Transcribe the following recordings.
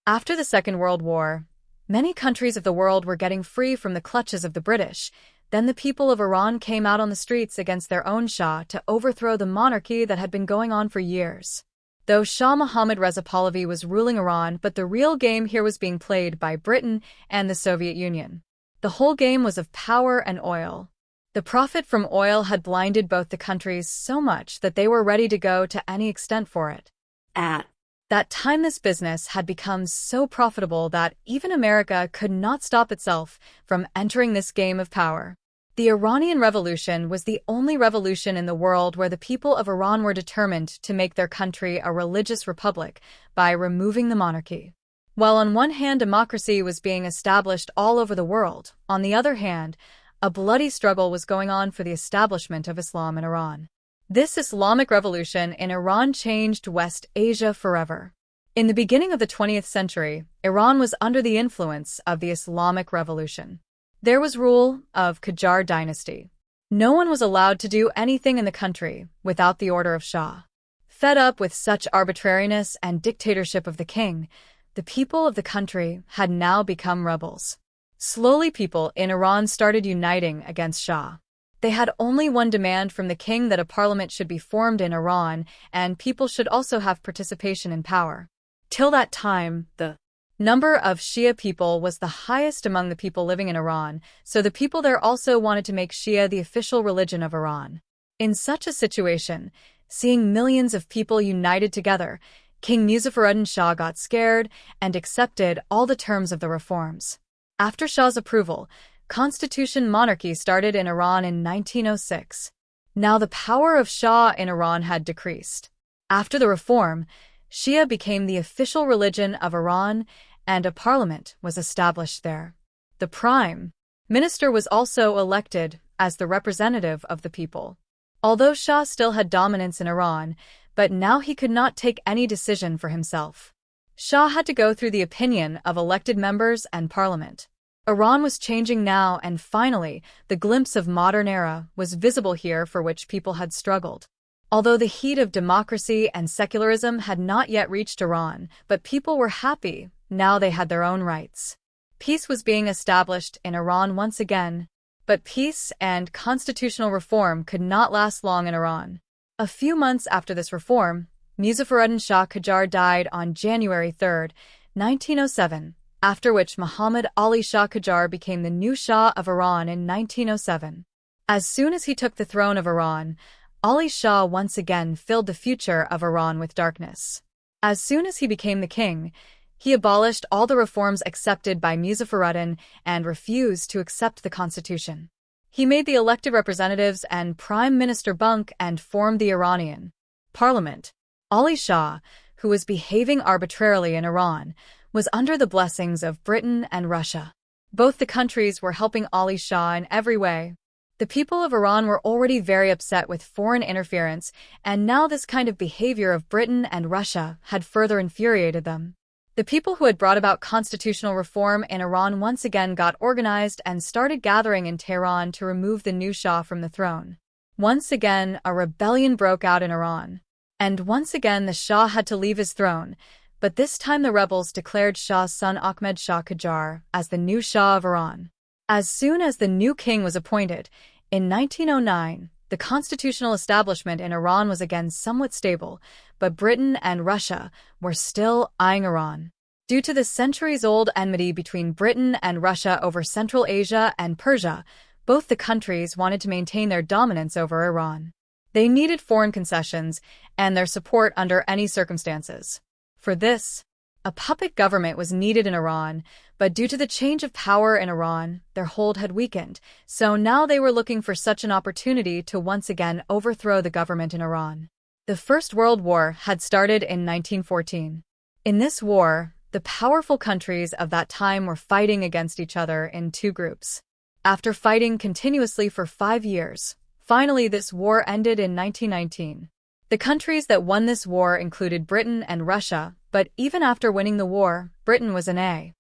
After the Second World War, many countries of the world were getting free from the clutches of the British. Then the people of Iran came out on the streets against their own Shah to overthrow the monarchy that had been going on for years. Though Shah Mohammad Reza Pahlavi was ruling Iran, but the real game here was being played by Britain and the Soviet Union. The whole game was of power and oil. The profit from oil had blinded both the countries so much that they were ready to go to any extent for it. At that time, this business had become so profitable that even America could not stop itself from entering this game of power. The Iranian Revolution was the only revolution in the world where the people of Iran were determined to make their country a religious republic by removing the monarchy. While on one hand democracy was being established all over the world, on the other hand, a bloody struggle was going on for the establishment of Islam in Iran. This Islamic revolution in Iran changed West Asia forever. In the beginning of the 20th century, Iran was under the influence of the Islamic Revolution. There was rule of Qajar dynasty. No one was allowed to do anything in the country without the order of Shah. Fed up with such arbitrariness and dictatorship of the king, the people of the country had now become rebels. Slowly, people in Iran started uniting against Shah. They had only one demand from the king: that a parliament should be formed in Iran, and people should also have participation in power. Till that time, the number of Shia people was the highest among the people living in Iran, so the people there also wanted to make Shia the official religion of Iran. In such a situation, seeing millions of people united together, King Muzaffaruddin Shah got scared and accepted all the terms of the reforms. After Shah's approval, constitution monarchy started in Iran in 1906. Now the power of Shah in Iran had decreased. After the reform, Shia became the official religion of Iran, and a parliament was established there. The prime minister was also elected as the representative of the people. Although Shah still had dominance in Iran, but now he could not take any decision for himself. Shah had to go through the opinion of elected members and parliament. Iran was changing now, and finally, the glimpse of modern era was visible here, for which people had struggled. Although the heat of democracy and secularism had not yet reached Iran, but people were happy. Now they had their own rights. Peace was being established in Iran once again. But peace and constitutional reform could not last long in Iran. A few months after this reform, Muzaffaruddin Shah Qajar died on January 3, 1907, after which Muhammad Ali Shah Qajar became the new Shah of Iran in 1907. As soon as he took the throne of Iran, Ali Shah once again filled the future of Iran with darkness. As soon as he became the king, he abolished all the reforms accepted by Muzaffaruddin and refused to accept the constitution. He made the elected representatives and prime minister bunk and formed the Iranian parliament. Ali Shah, who was behaving arbitrarily in Iran, was under the blessings of Britain and Russia. Both the countries were helping Ali Shah in every way. The people of Iran were already very upset with foreign interference, and now this kind of behavior of Britain and Russia had further infuriated them. The people who had brought about constitutional reform in Iran once again got organized and started gathering in Tehran to remove the new Shah from the throne. Once again, a rebellion broke out in Iran. And once again the Shah had to leave his throne, but this time the rebels declared Shah's son Ahmed Shah Qajar as the new Shah of Iran. As soon as the new king was appointed, in 1909, the constitutional establishment in Iran was again somewhat stable, but Britain and Russia were still eyeing Iran. Due to the centuries-old enmity between Britain and Russia over Central Asia and Persia, both the countries wanted to maintain their dominance over Iran. They needed foreign concessions and their support under any circumstances. For this, a puppet government was needed in Iran, but due to the change of power in Iran, their hold had weakened, so now they were looking for such an opportunity to once again overthrow the government in Iran. The First World War had started in 1914. In this war, the powerful countries of that time were fighting against each other in two groups. After fighting continuously for 5 years, finally this war ended in 1919. The countries that won this war included Britain and Russia, but even after winning the war, Britain was in a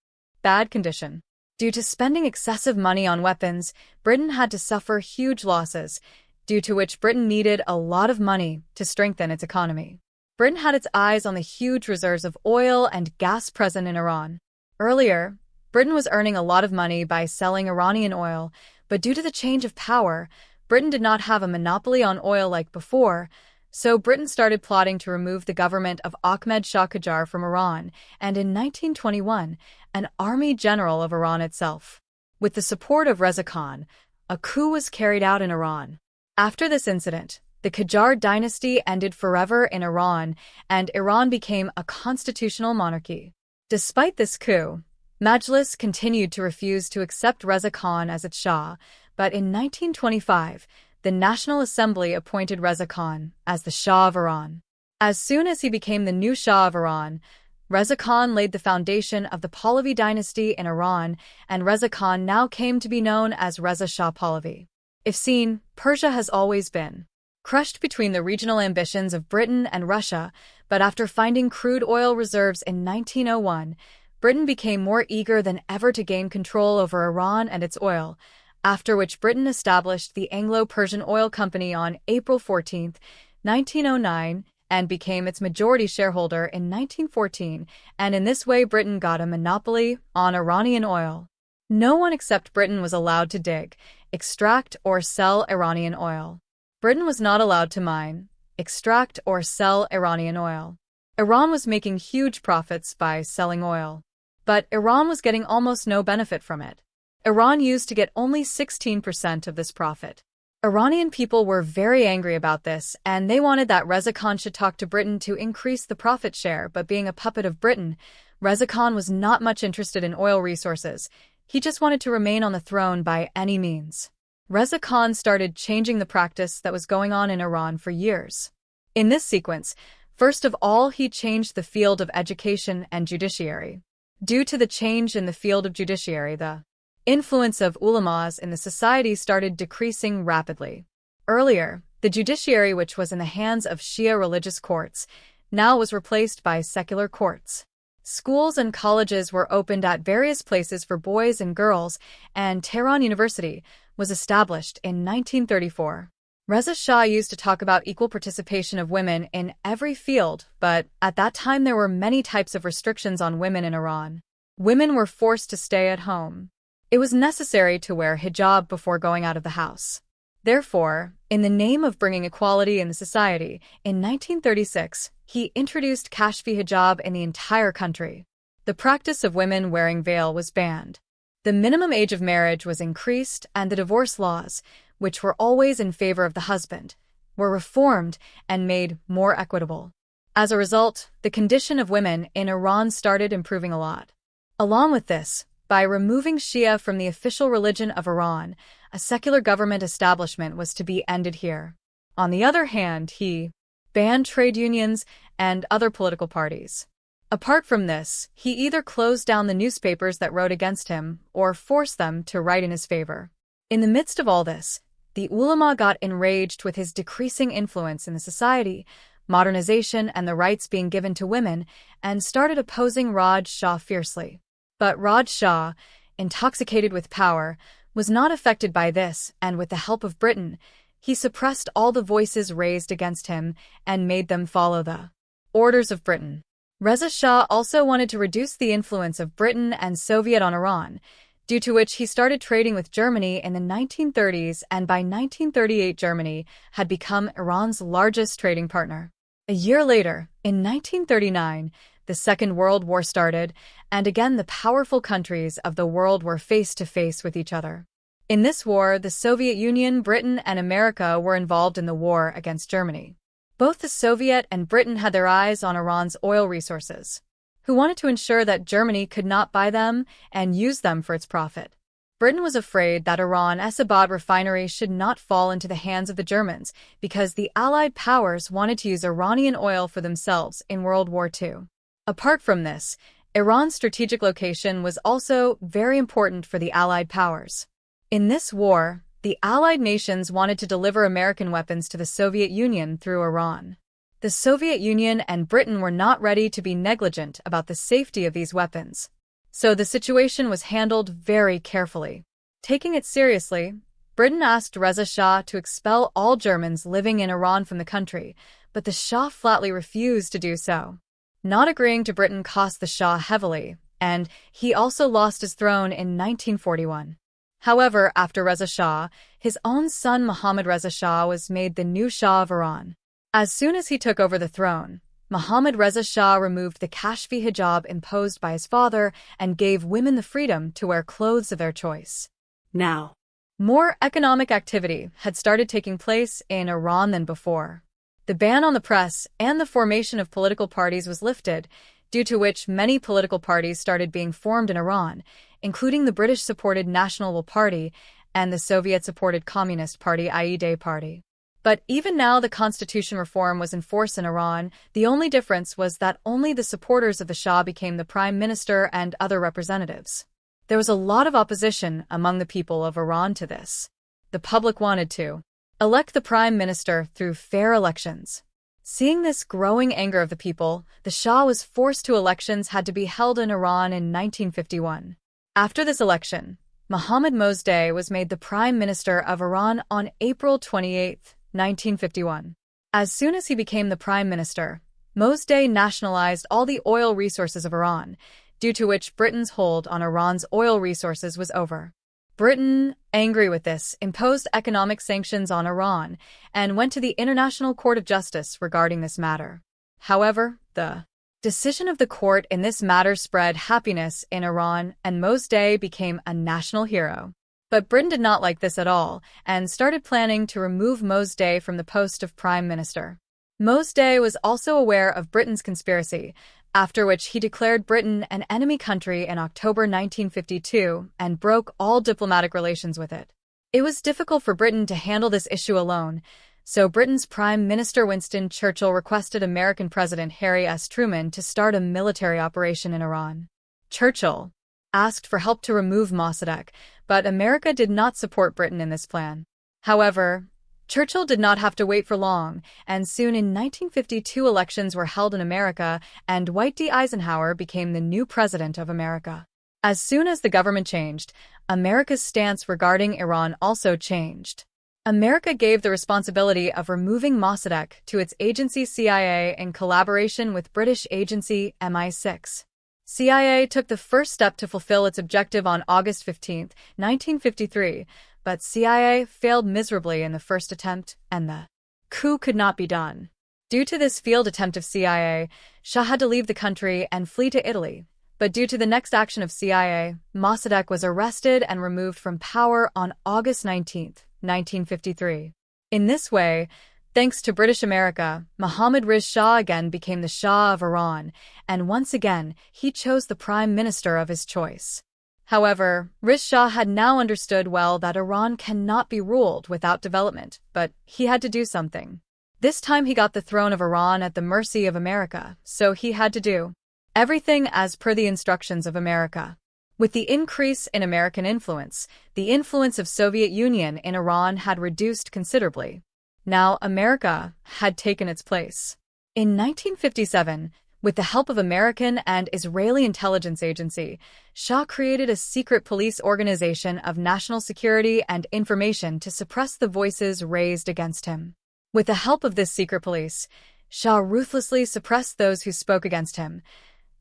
bad condition. Due to spending excessive money on weapons, Britain had to suffer huge losses, due to which Britain needed a lot of money to strengthen its economy. Britain had its eyes on the huge reserves of oil and gas present in Iran. Earlier, Britain was earning a lot of money by selling Iranian oil, but due to the change of power, Britain did not have a monopoly on oil like before, so Britain started plotting to remove the government of Ahmed Shah Qajar from Iran, and in 1921, an army general of Iran itself. With the support of Reza Khan, a coup was carried out in Iran. After this incident, the Qajar dynasty ended forever in Iran, and Iran became a constitutional monarchy. Despite this coup, Majlis continued to refuse to accept Reza Khan as its Shah, but in 1925, the National Assembly appointed Reza Khan as the Shah of Iran. As soon as he became the new Shah of Iran, Reza Khan laid the foundation of the Pahlavi dynasty in Iran, and Reza Khan now came to be known as Reza Shah Pahlavi. If seen, Persia has always been crushed between the regional ambitions of Britain and Russia, but after finding crude oil reserves in 1901, Britain became more eager than ever to gain control over Iran and its oil, after which Britain established the Anglo-Persian Oil Company on April 14, 1909, and became its majority shareholder in 1914, and in this way Britain got a monopoly on Iranian oil. No one except Britain was allowed to dig, extract, or sell Iranian oil. Britain was not allowed to mine, extract, or sell Iranian oil. Iran was making huge profits by selling oil, but Iran was getting almost no benefit from it. Iran used to get only 16% of this profit. Iranian people were very angry about this, and they wanted that Reza Khan should talk to Britain to increase the profit share, but being a puppet of Britain, Reza Khan was not much interested in oil resources. He just wanted to remain on the throne by any means. Reza Khan started changing the practice that was going on in Iran for years. In this sequence, first of all, he changed the field of education and judiciary. Due to the change in the field of judiciary, the influence of ulamas in the society started decreasing rapidly. Earlier, the judiciary, which was in the hands of Shia religious courts, now was replaced by secular courts. Schools and colleges were opened at various places for boys and girls, and Tehran University was established in 1934. Reza Shah used to talk about equal participation of women in every field, but at that time there were many types of restrictions on women in Iran. Women were forced to stay at home. It was necessary to wear hijab before going out of the house. Therefore, in the name of bringing equality in the society, in 1936, he introduced Kashfi hijab in the entire country. The practice of women wearing veil was banned. The minimum age of marriage was increased, and the divorce laws, which were always in favor of the husband, were reformed and made more equitable. As a result, the condition of women in Iran started improving a lot. Along with this, by removing Shia from the official religion of Iran, a secular government establishment was to be ended here. On the other hand, he banned trade unions and other political parties. Apart from this, he either closed down the newspapers that wrote against him or forced them to write in his favor. In the midst of all this, the ulama got enraged with his decreasing influence in the society, modernization, and the rights being given to women, and started opposing Raj Shah fiercely. But Raj Shah, intoxicated with power, was not affected by this, and with the help of Britain, he suppressed all the voices raised against him and made them follow the orders of Britain. Reza Shah also wanted to reduce the influence of Britain and Soviet on Iran, due to which he started trading with Germany in the 1930s, and by 1938 Germany had become Iran's largest trading partner. A year later, in 1939, the Second World War started, and again the powerful countries of the world were face to face with each other. In this war, the Soviet Union, Britain, and America were involved in the war against Germany. Both the Soviet and Britain had their eyes on Iran's oil resources, who wanted to ensure that Germany could not buy them and use them for its profit. Britain was afraid that Iran's Abad refinery should not fall into the hands of the Germans because the Allied powers wanted to use Iranian oil for themselves in World War II. Apart from this, Iran's strategic location was also very important for the Allied powers. In this war, the Allied nations wanted to deliver American weapons to the Soviet Union through Iran. The Soviet Union and Britain were not ready to be negligent about the safety of these weapons, so the situation was handled very carefully. Taking it seriously, Britain asked Reza Shah to expel all Germans living in Iran from the country, but the Shah flatly refused to do so. Not agreeing to Britain cost the Shah heavily, and he also lost his throne in 1941. However, after Reza Shah, his own son Mohammad Reza Shah was made the new Shah of Iran. As soon as he took over the throne, Mohammad Reza Shah removed the Kashfi hijab imposed by his father and gave women the freedom to wear clothes of their choice. Now, more economic activity had started taking place in Iran than before. The ban on the press and the formation of political parties was lifted, due to which many political parties started being formed in Iran, including the British-supported National Party and the Soviet-supported Communist Party Ayatollah Party. But even now the constitution reform was in force in Iran. The only difference was that only the supporters of the Shah became the prime minister and other representatives. There was a lot of opposition among the people of Iran to this. The public wanted to elect the prime minister through fair elections. Seeing this growing anger of the people, the Shah was forced to elections had to be held in Iran in 1951. After this election, Mohammad Mossadegh was made the prime minister of Iran on April 28, 1951. As soon as he became the prime minister, Mossadegh nationalized all the oil resources of Iran, due to which Britain's hold on Iran's oil resources was over. Britain, angry with this, imposed economic sanctions on Iran and went to the International Court of Justice regarding this matter. However, the decision of the court in this matter spread happiness in Iran and Mossadegh became a national hero. But Britain did not like this at all and started planning to remove Mossadegh from the post of prime minister. Mossadegh was also aware of Britain's conspiracy, after which he declared Britain an enemy country in October 1952 and broke all diplomatic relations with it. It was difficult for Britain to handle this issue alone, so Britain's Prime Minister Winston Churchill requested American President Harry S. Truman to start a military operation in Iran. Churchill asked for help to remove Mossadegh, but America did not support Britain in this plan. However, Churchill did not have to wait for long, and soon in 1952 elections were held in America, and Dwight D. Eisenhower became the new president of America. As soon as the government changed, America's stance regarding Iran also changed. America gave the responsibility of removing Mossadegh to its agency CIA in collaboration with British agency MI6. CIA took the first step to fulfill its objective on August 15, 1953, but CIA failed miserably in the first attempt, and the coup could not be done. Due to this failed attempt of CIA, Shah had to leave the country and flee to Italy. But due to the next action of CIA, Mossadegh was arrested and removed from power on August 19, 1953. In this way, thanks to British America, Mohammad Reza Shah again became the Shah of Iran, and once again, he chose the prime minister of his choice. However, Reza Shah had now understood well that Iran cannot be ruled without development, but he had to do something. This time he got the throne of Iran at the mercy of America, so he had to do everything as per the instructions of America. With the increase in American influence, the influence of Soviet Union in Iran had reduced considerably. Now America had taken its place. In 1957, with the help of American and Israeli intelligence agency, Shah created a secret police organization of national security and information to suppress the voices raised against him. With the help of this secret police, Shah ruthlessly suppressed those who spoke against him,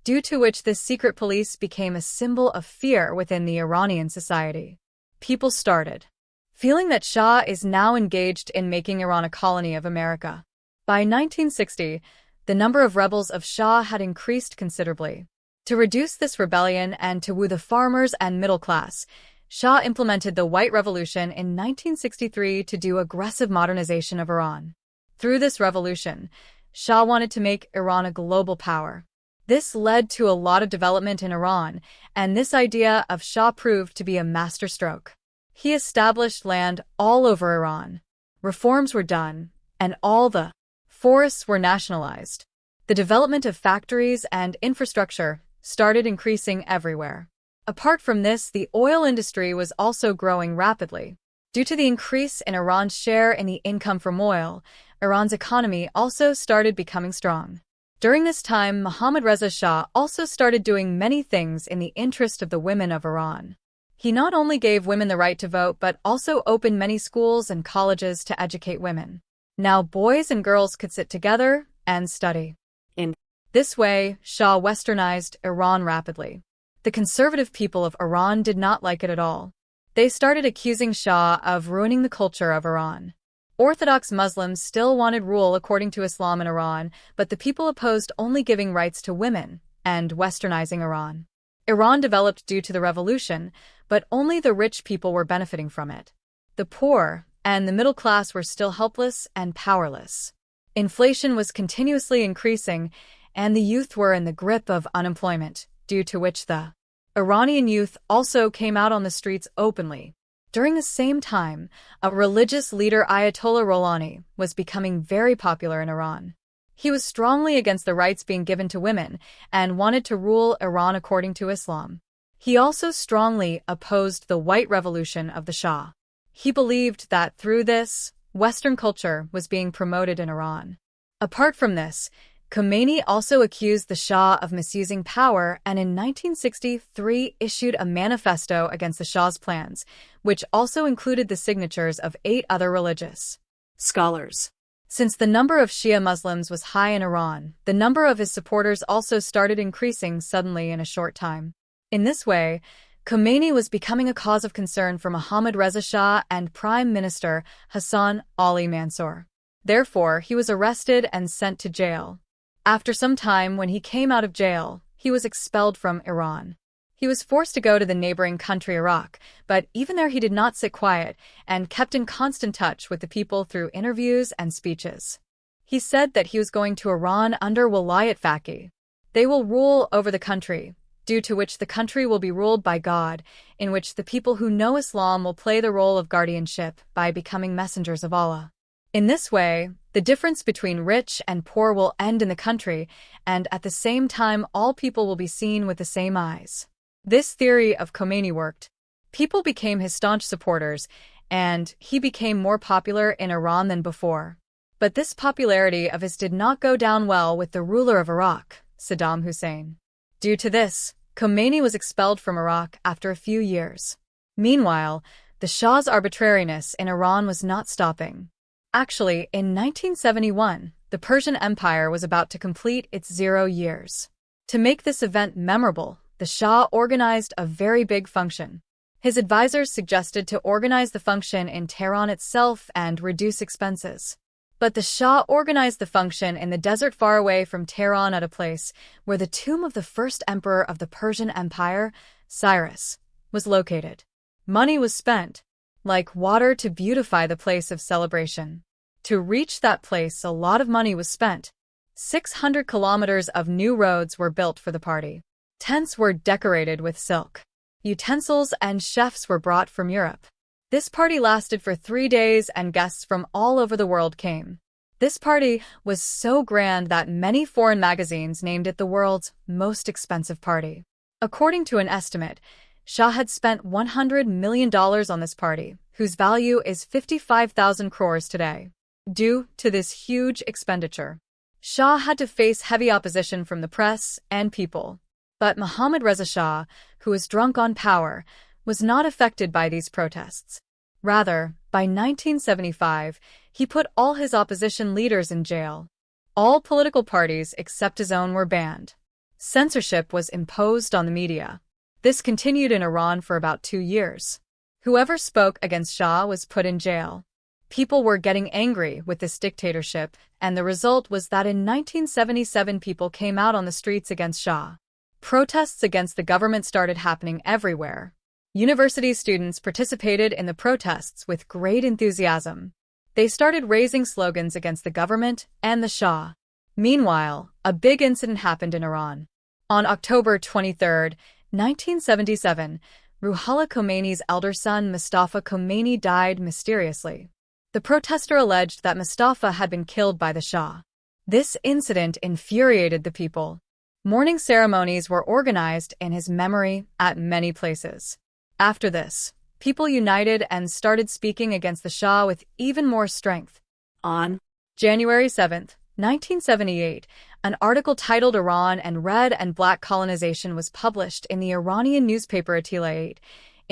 due to which this secret police became a symbol of fear within the Iranian society. People started feeling that Shah is now engaged in making Iran a colony of America. By 1960, the number of rebels of Shah had increased considerably. To reduce this rebellion and to woo the farmers and middle class, Shah implemented the White Revolution in 1963 to do aggressive modernization of Iran. Through this revolution, Shah wanted to make Iran a global power. This led to a lot of development in Iran, and this idea of Shah proved to be a masterstroke. He established land all over Iran. Reforms were done, and all the forests were nationalized. The development of factories and infrastructure started increasing everywhere. Apart from this, the oil industry was also growing rapidly. Due to the increase in Iran's share in the income from oil, Iran's economy also started becoming strong. During this time, Mohammad Reza Shah also started doing many things in the interest of the women of Iran. He not only gave women the right to vote but also opened many schools and colleges to educate women. Now boys and girls could sit together and study. In this way, Shah westernized Iran rapidly. The conservative people of Iran did not like it at all. They started accusing Shah of ruining the culture of Iran. Orthodox Muslims still wanted rule according to Islam in Iran, but the people opposed only giving rights to women and westernizing Iran. Iran developed due to the revolution, but only the rich people were benefiting from it. The poor and the middle class were still helpless and powerless. Inflation was continuously increasing, and the youth were in the grip of unemployment, due to which the Iranian youth also came out on the streets openly. During the same time, a religious leader, Ayatollah Khomeini, was becoming very popular in Iran. He was strongly against the rights being given to women and wanted to rule Iran according to Islam. He also strongly opposed the White Revolution of the Shah. He believed that through this, Western culture was being promoted in Iran. Apart from this, Khomeini also accused the Shah of misusing power and in 1963 issued a manifesto against the Shah's plans, which also included the signatures of 8 other religious scholars. Since the number of Shia Muslims was high in Iran, the number of his supporters also started increasing suddenly in a short time. In this way, Khomeini was becoming a cause of concern for Mohammad Reza Shah and Prime Minister Hassan Ali Mansour. Therefore, he was arrested and sent to jail. After some time, when he came out of jail, he was expelled from Iran. He was forced to go to the neighboring country Iraq, but even there he did not sit quiet and kept in constant touch with the people through interviews and speeches. He said that he was going to Iran under Walayat Faqih. They will rule over the country, due to which the country will be ruled by God, in which the people who know Islam will play the role of guardianship by becoming messengers of Allah. In this way, the difference between rich and poor will end in the country, and at the same time all people will be seen with the same eyes. This theory of Khomeini worked. People became his staunch supporters, and he became more popular in Iran than before. But this popularity of his did not go down well with the ruler of Iraq, Saddam Hussein. Due to this, Khomeini was expelled from Iraq after a few years. Meanwhile, the Shah's arbitrariness in Iran was not stopping. Actually, in 1971, the Persian Empire was about to complete its 0 years. To make this event memorable, the Shah organized a very big function. His advisors suggested to organize the function in Tehran itself and reduce expenses. But the Shah organized the function in the desert far away from Tehran at a place where the tomb of the first emperor of the Persian Empire, Cyrus, was located. Money was spent, like water, to beautify the place of celebration. To reach that place, a lot of money was spent. 600 kilometers of new roads were built for the party. Tents were decorated with silk. Utensils and chefs were brought from Europe. This party lasted for 3 days and guests from all over the world came. This party was so grand that many foreign magazines named it the world's most expensive party. According to an estimate, Shah had spent $100 million on this party, whose value is 55,000 crores today. Due to this huge expenditure, Shah had to face heavy opposition from the press and people. But Mohammad Reza Shah, who was drunk on power, was not affected by these protests. Rather, by 1975, he put all his opposition leaders in jail. All political parties except his own were banned. Censorship was imposed on the media. This continued in Iran for about 2 years. Whoever spoke against Shah was put in jail. People were getting angry with this dictatorship, and the result was that in 1977 people came out on the streets against Shah. Protests against the government started happening everywhere. University students participated in the protests with great enthusiasm. They started raising slogans against the government and the Shah. Meanwhile, a big incident happened in Iran. On October 23, 1977, Ruhollah Khomeini's elder son Mustafa Khomeini died mysteriously. The protester alleged that Mustafa had been killed by the Shah. This incident infuriated the people. Mourning ceremonies were organized in his memory at many places. After this, people united and started speaking against the Shah with even more strength. On January 7, 1978, an article titled Iran and Red and Black Colonization was published in the Iranian newspaper Atila 8,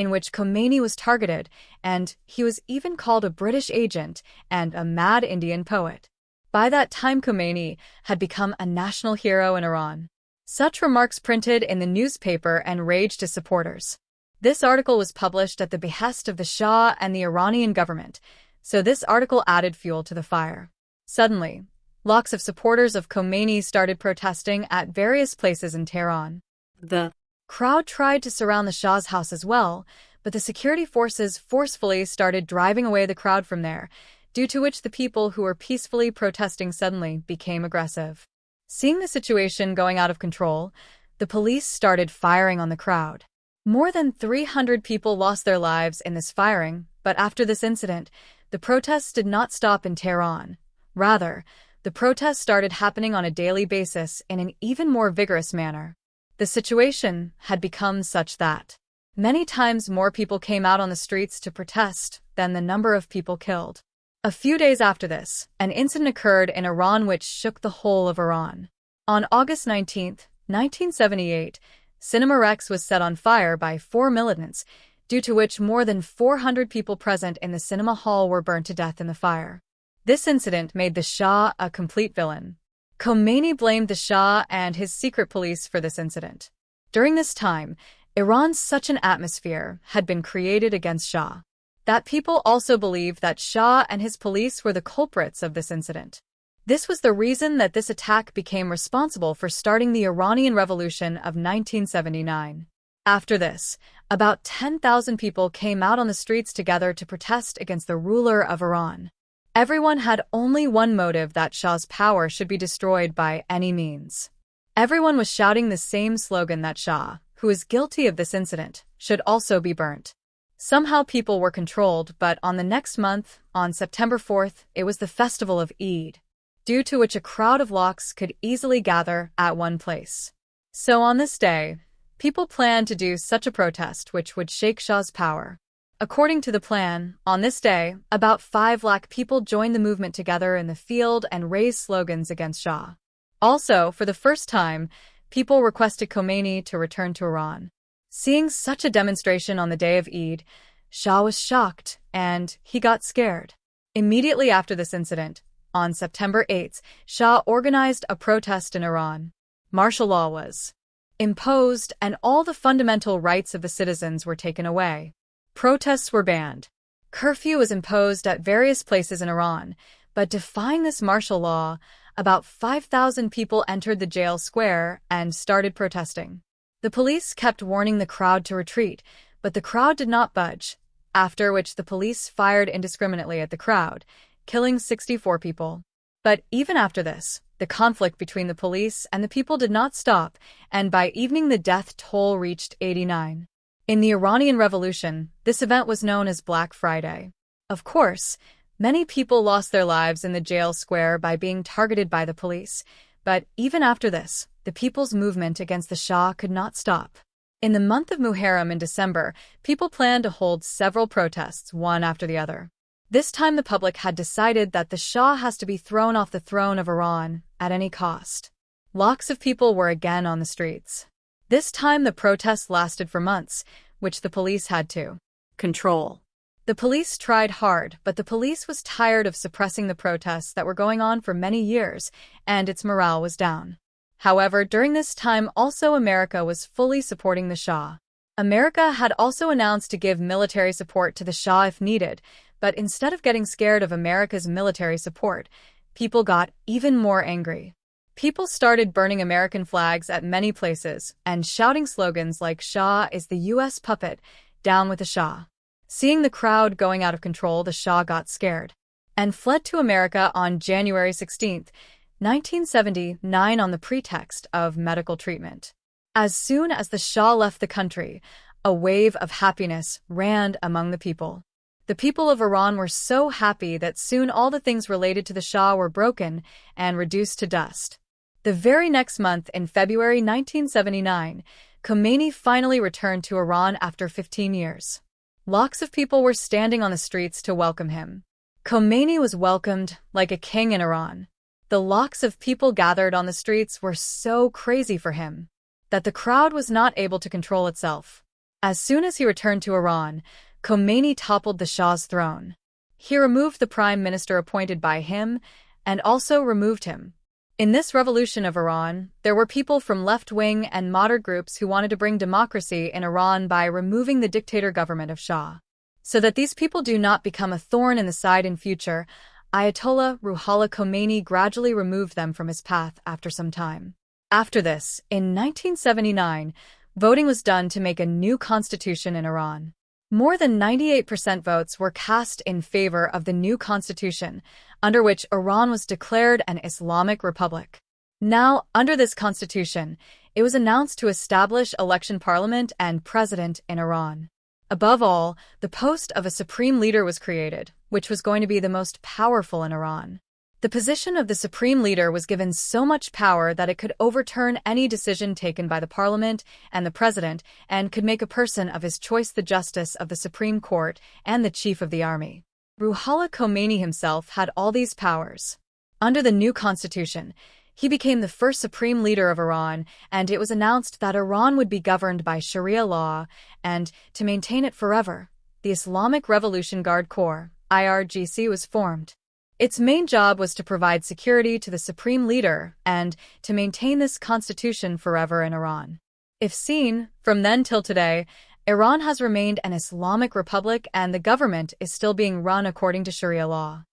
in which Khomeini was targeted, and he was even called a British agent and a mad Indian poet. By that time, Khomeini had become a national hero in Iran. Such remarks printed in the newspaper enraged his supporters. This article was published at the behest of the Shah and the Iranian government, so this article added fuel to the fire. Suddenly, lakhs of supporters of Khomeini started protesting at various places in Tehran. The crowd tried to surround the Shah's house as well, but the security forces forcefully started driving away the crowd from there, due to which the people who were peacefully protesting suddenly became aggressive. Seeing the situation going out of control, the police started firing on the crowd. More than 300 people lost their lives in this firing, but after this incident, the protests did not stop in Tehran. Rather, the protests started happening on a daily basis in an even more vigorous manner. The situation had become such that many times more people came out on the streets to protest than the number of people killed. A few days after this, an incident occurred in Iran which shook the whole of Iran. On August 19, 1978, Cinema Rex was set on fire by 4 militants, due to which more than 400 people present in the cinema hall were burned to death in the fire. This incident made the Shah a complete villain. Khomeini blamed the Shah and his secret police for this incident. During this time, Iran's such an atmosphere had been created against Shah that people also believed that Shah and his police were the culprits of this incident. This was the reason that this attack became responsible for starting the Iranian Revolution of 1979. After this, about 10,000 people came out on the streets together to protest against the ruler of Iran. Everyone had only one motive: that Shah's power should be destroyed by any means. Everyone was shouting the same slogan, that Shah, who is guilty of this incident, should also be burnt. Somehow people were controlled, but on the next month, on September 4th, it was the festival of Eid, due to which a crowd of lakhs could easily gather at one place. So on this day, people planned to do such a protest which would shake Shah's power. According to the plan, on this day, about 5 lakh people joined the movement together in the field and raised slogans against Shah. Also, for the first time, people requested Khomeini to return to Iran. Seeing such a demonstration on the day of Eid, Shah was shocked and he got scared. Immediately after this incident, on September 8th, Shah organized a protest in Iran. Martial law was imposed and all the fundamental rights of the citizens were taken away. Protests were banned. Curfew was imposed at various places in Iran, but defying this martial law, about 5,000 people entered the jail square and started protesting. The police kept warning the crowd to retreat, but the crowd did not budge, after which the police fired indiscriminately at the crowd, killing 64 people. But even after this, the conflict between the police and the people did not stop, and by evening the death toll reached 89. In the Iranian Revolution, this event was known as Black Friday. Of course, many people lost their lives in the jail square by being targeted by the police, but even after this, the people's movement against the Shah could not stop. In the month of Muharram in December, people planned to hold several protests, one after the other. This time the public had decided that the Shah has to be thrown off the throne of Iran at any cost. Lakhs of people were again on the streets. This time the protests lasted for months, which the police had to control. The police tried hard, but the police was tired of suppressing the protests that were going on for many years, and its morale was down. However, during this time also America was fully supporting the Shah. America had also announced to give military support to the Shah if needed, but instead of getting scared of America's military support, people got even more angry. People started burning American flags at many places and shouting slogans like "Shah is the U.S. puppet, down with the Shah." Seeing the crowd going out of control, the Shah got scared and fled to America on January 16, 1979 on the pretext of medical treatment. As soon as the Shah left the country, a wave of happiness ran among the people. The people of Iran were so happy that soon all the things related to the Shah were broken and reduced to dust. The very next month, in February 1979, Khomeini finally returned to Iran after 15 years. Lakhs of people were standing on the streets to welcome him. Khomeini was welcomed like a king in Iran. The lakhs of people gathered on the streets were so crazy for him that the crowd was not able to control itself. As soon as he returned to Iran, Khomeini toppled the Shah's throne. He removed the prime minister appointed by him and also removed him. In this revolution of Iran, there were people from left-wing and moderate groups who wanted to bring democracy in Iran by removing the dictator government of Shah. So that these people do not become a thorn in the side in future, Ayatollah Khomeini gradually removed them from his path after some time. After this, in 1979, voting was done to make a new constitution in Iran. More than 98% votes were cast in favor of the new constitution, under which Iran was declared an Islamic Republic. Now, under this constitution, it was announced to establish election parliament and president in Iran. Above all, the post of a supreme leader was created, which was going to be the most powerful in Iran. The position of the supreme leader was given so much power that it could overturn any decision taken by the parliament and the president and could make a person of his choice the justice of the Supreme Court and the chief of the army. Ruhollah Khomeini himself had all these powers. Under the new constitution, he became the first supreme leader of Iran, and it was announced that Iran would be governed by Sharia law, and, to maintain it forever, the Islamic Revolution Guard Corps, IRGC, was formed. Its main job was to provide security to the supreme leader and to maintain this constitution forever in Iran. If seen, from then till today, Iran has remained an Islamic republic and the government is still being run according to Sharia law.